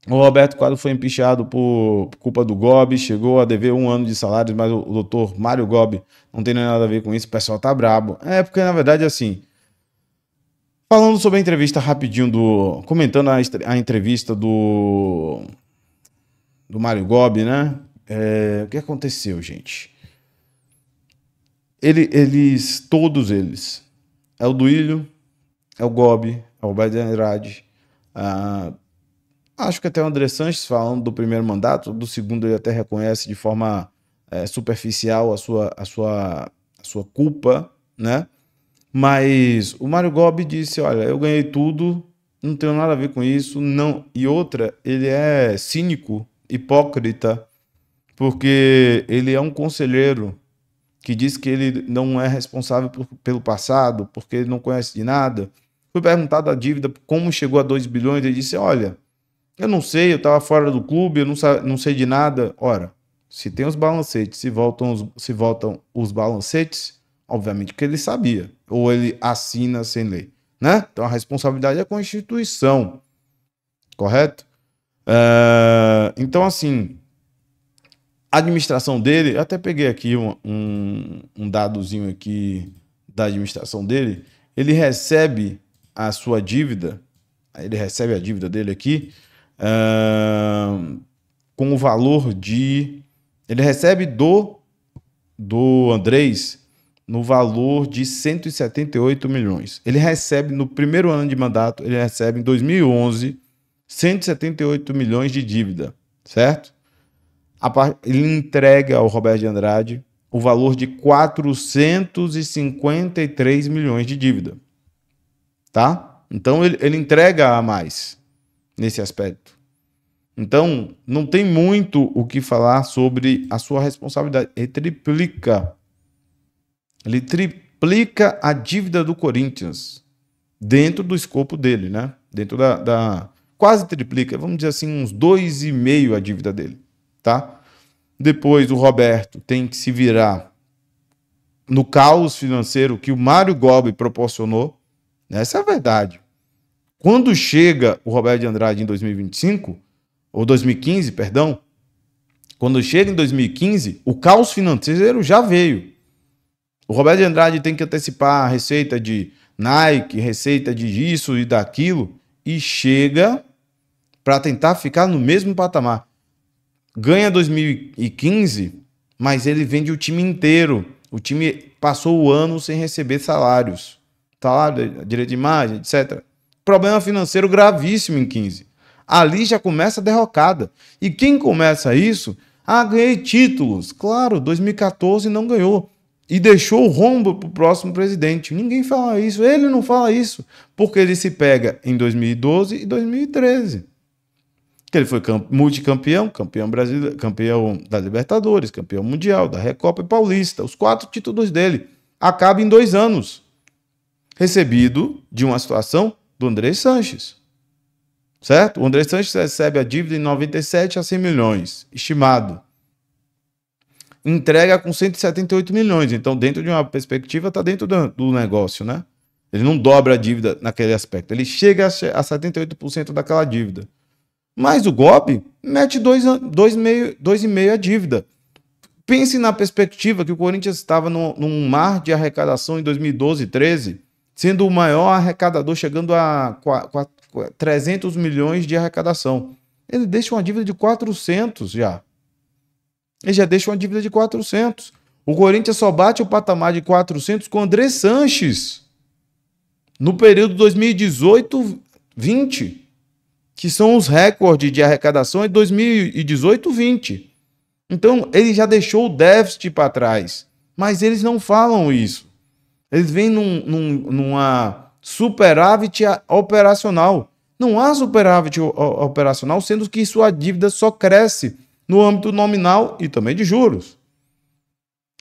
O Roberto Quadro foi empichado por culpa do Gobi, chegou a dever 1 ano de salários, mas o doutor Mário Gobi não tem nada a ver com isso, o pessoal tá brabo. É porque, na verdade, assim, falando sobre a entrevista rapidinho comentando a entrevista do Mário Gobi, né? O que aconteceu, gente? Todos eles, é o Duílio, é o Gobi, é o Roberto de Andrade, acho que até o André Sanches, falando do primeiro mandato, do segundo ele até reconhece de forma superficial a sua culpa, né? Mas o Mário Gobi disse, olha, eu ganhei tudo, não tenho nada a ver com isso, não. E outra, ele é cínico, hipócrita, porque ele é um conselheiro que diz que ele não é responsável pelo passado, porque ele não conhece de nada. Foi perguntado a dívida, como chegou a 2 bilhões, ele disse, olha, eu não sei, eu estava fora do clube, eu não sei de nada. Ora, se tem os balancetes, se voltam os balancetes, obviamente que ele sabia, ou ele assina sem lei, né? Então a responsabilidade é com a Constituição, correto? Então, assim, a administração dele, eu até peguei aqui um dadozinho aqui da administração dele, ele recebe a sua dívida, ele recebe a dívida dele aqui, com o valor de... Ele recebe do Andrés no valor de 178 milhões. Ele recebe, no primeiro ano de mandato, ele recebe em 2011, 178 milhões de dívida, certo? Ele entrega ao Roberto de Andrade o valor de 453 milhões de dívida, tá? Então ele entrega a mais nesse aspecto. Então, não tem muito o que falar sobre a sua responsabilidade. Ele triplica a dívida do Corinthians dentro do escopo dele, né? Dentro quase triplica, vamos dizer assim, uns 2,5 a dívida dele, tá? Depois o Roberto tem que se virar no caos financeiro que o Mário Gobi proporcionou. Essa é a verdade. Quando chega o Roberto de Andrade em 2025, ou 2015, perdão, quando chega em 2015, o caos financeiro já veio. O Roberto de Andrade tem que antecipar a receita de Nike, receita de isso e daquilo, e chega para tentar ficar no mesmo patamar. Ganha 2015, mas ele vende o time inteiro. O time passou o ano sem receber salários. Salário, direito de imagem, etc. Problema financeiro gravíssimo em 15. Ali já começa a derrocada. E quem começa isso? Ganhei títulos. Claro, 2014 não ganhou. E deixou o rombo para o próximo presidente. Ninguém fala isso. Ele não fala isso. Porque ele se pega em 2012 e 2013. Que ele foi multicampeão, campeão brasileiro, campeão da Libertadores, campeão mundial, da Recopa e Paulista. Os 4 títulos dele. Acaba em 2 anos. Recebido de uma situação do André Sanches. Certo? O André Sanches recebe a dívida em 97 a 100 milhões, estimado. Entrega com 178 milhões. Então, dentro de uma perspectiva, está dentro do negócio, né? Ele não dobra a dívida naquele aspecto. Ele chega a 78% daquela dívida. Mas o Gobi mete 2,5 a dívida. Pense na perspectiva que o Corinthians estava num mar de arrecadação em 2012 e 2013, sendo o maior arrecadador, chegando a 300 milhões de arrecadação. Ele deixa uma dívida de 400 já. Ele já deixa uma dívida de 400. O Corinthians só bate o patamar de 400 com o André Sanches no período 2018-20, que são os recordes de arrecadação em 2018-20. Então, ele já deixou o déficit para trás. Mas eles não falam isso. Eles vêm numa superávit operacional. Não há superávit operacional, sendo que sua dívida só cresce no âmbito nominal e também de juros.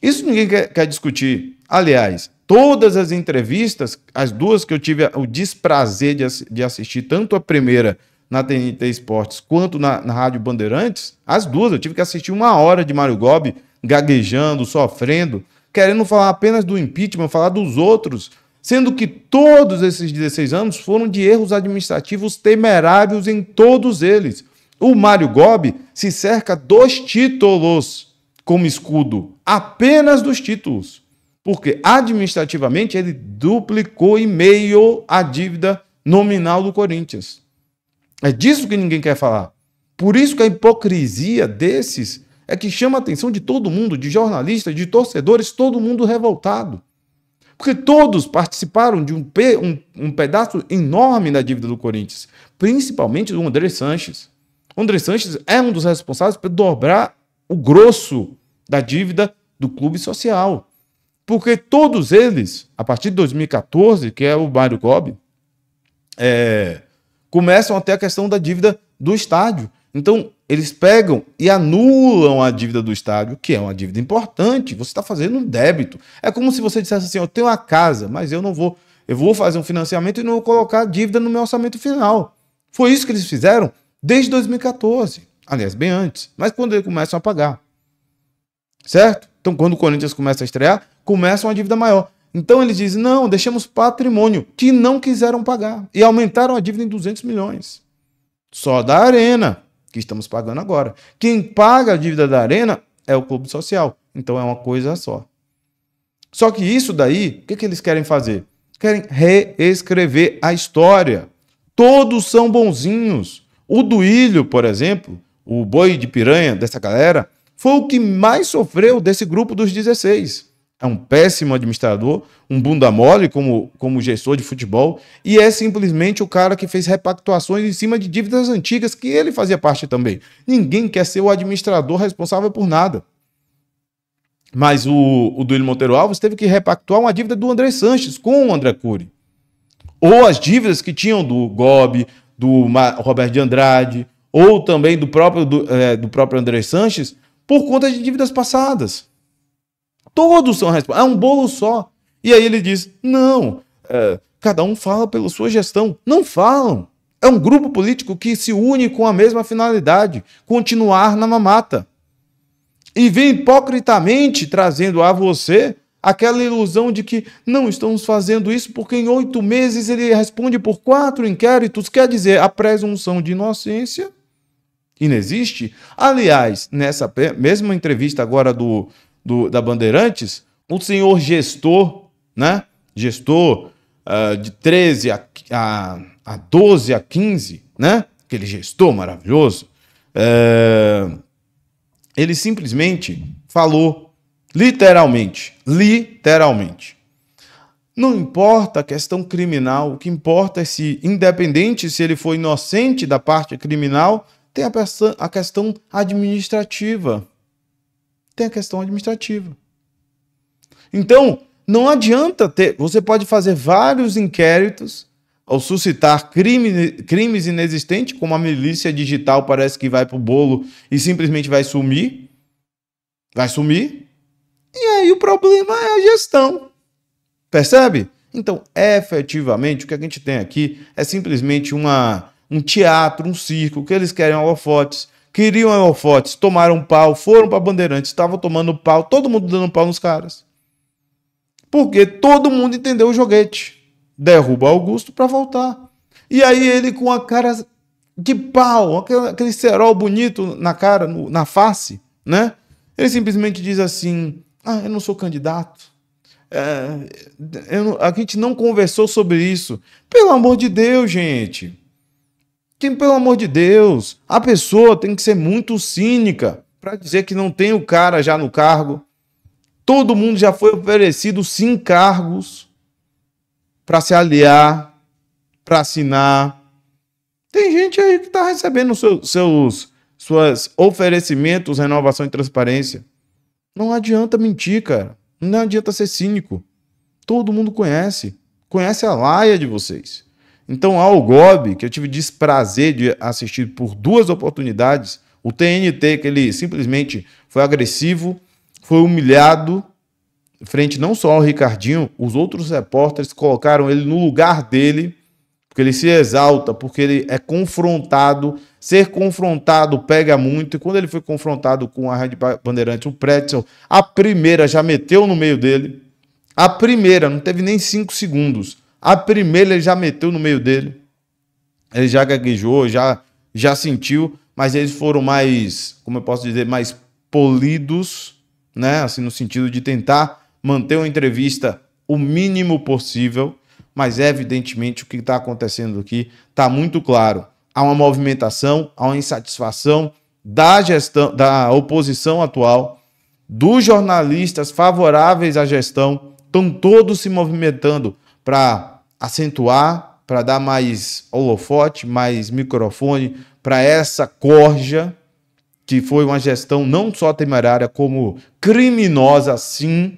Isso ninguém quer discutir. Aliás, todas as entrevistas, as duas que eu tive o desprazer de assistir, tanto a primeira na TNT Esportes quanto na Rádio Bandeirantes, as duas, eu tive que assistir 1 hora de Mário Gobi, gaguejando, sofrendo, querendo falar apenas do impeachment, falar dos outros, sendo que todos esses 16 anos foram de erros administrativos temerários em todos eles. O Mário Gobi se cerca dos títulos como escudo, apenas dos títulos, porque administrativamente ele duplicou e meio a dívida nominal do Corinthians. É disso que ninguém quer falar. Por isso que a hipocrisia desses é que chama a atenção de todo mundo, de jornalistas, de torcedores, todo mundo revoltado. Porque todos participaram de um pedaço enorme da dívida do Corinthians, principalmente do André Sanches. O André Sanches é um dos responsáveis por dobrar o grosso da dívida do clube social. Porque todos eles, a partir de 2014, que é o Mário Gobi, começam a ter a questão da dívida do estádio. Então, eles pegam e anulam a dívida do estádio, que é uma dívida importante. Você está fazendo um débito. É como se você dissesse assim, eu tenho uma casa, mas eu vou fazer um financiamento e não vou colocar dívida no meu orçamento final. Foi isso que eles fizeram desde 2014. Aliás, bem antes. Mas quando eles começam a pagar. Certo? Então, quando o Corinthians começa a estrear, começa uma dívida maior. Então, eles dizem, não, deixamos patrimônio, que não quiseram pagar. E aumentaram a dívida em 200 milhões. Só da Arena, que estamos pagando agora. Quem paga a dívida da Arena é o clube social. Então, é uma coisa só. Só que isso daí, o que eles querem fazer? Querem reescrever a história. Todos são bonzinhos. O Duílio, por exemplo, o boi de piranha dessa galera, foi o que mais sofreu desse grupo dos 16. É um péssimo administrador, um bunda mole como gestor de futebol, e é simplesmente o cara que fez repactuações em cima de dívidas antigas que ele fazia parte também. Ninguém quer ser o administrador responsável por nada. Mas o Duílio Monteiro Alves teve que repactuar uma dívida do André Sanches com o André Cury. Ou as dívidas que tinham do Gobi, do Roberto de Andrade, ou também do próprio André Sanches, por conta de dívidas passadas. Todos são responsáveis. É um bolo só. E aí ele diz, não, cada um fala pela sua gestão. Não falam. É um grupo político que se une com a mesma finalidade, continuar na mamata. E vem hipocritamente trazendo a você aquela ilusão de que não estamos fazendo isso porque em 8 meses ele responde por 4 inquéritos, quer dizer, a presunção de inocência inexiste. Aliás, nessa mesma entrevista agora da Bandeirantes, o senhor gestor, né? Gestor de 13 a 12 a 15, né? Aquele gestor maravilhoso, ele simplesmente falou, literalmente, não importa a questão criminal, o que importa é se, independente se ele foi inocente da parte criminal, tem a questão administrativa. Tem a questão administrativa. Então, não adianta você pode fazer vários inquéritos ao suscitar crimes inexistentes, como a milícia digital parece que vai pro bolo e simplesmente vai sumir. Vai sumir. E aí o problema é a gestão. Percebe? Então, efetivamente, o que a gente tem aqui é simplesmente um teatro, um circo, que eles querem holofotes. Queriam holofotes, tomaram pau, foram para Bandeirantes, estavam tomando pau, todo mundo dando pau nos caras. Porque todo mundo entendeu o joguete. Derruba Augusto para voltar. E aí ele com a cara de pau, aquele cerol bonito na cara, na face, né? Ele simplesmente diz assim, eu não sou candidato. A gente não conversou sobre isso. Pelo amor de Deus, gente. Pelo amor de Deus, a pessoa tem que ser muito cínica para dizer que não tem o cara já no cargo. Todo mundo já foi oferecido 5 cargos para se aliar, para assinar. Tem gente aí que está recebendo seus oferecimentos, renovação e transparência. Não adianta mentir, cara. Não adianta ser cínico. Todo mundo conhece a laia de vocês. Então, ao Gobi, que eu tive desprazer de assistir por 2 oportunidades, o TNT, que ele simplesmente foi agressivo, foi humilhado, frente não só ao Ricardinho, os outros repórteres colocaram ele no lugar dele, porque ele se exalta, porque ele é confrontado, ser confrontado pega muito, e quando ele foi confrontado com a Rádio Bandeirantes, o Pretzel, a primeira já meteu no meio dele, a primeira, não teve nem 5 segundos, a primeira ele já meteu no meio dele, ele já gaguejou, já sentiu, mas eles foram mais, como eu posso dizer, mais polidos, né? Assim, no sentido de tentar manter uma entrevista o mínimo possível, mas evidentemente o que está acontecendo aqui está muito claro. Há uma movimentação, há uma insatisfação da gestão, da oposição atual, dos jornalistas favoráveis à gestão, estão todos se movimentando para acentuar, para dar mais holofote, mais microfone para essa corja, que foi uma gestão não só temerária, como criminosa, sim,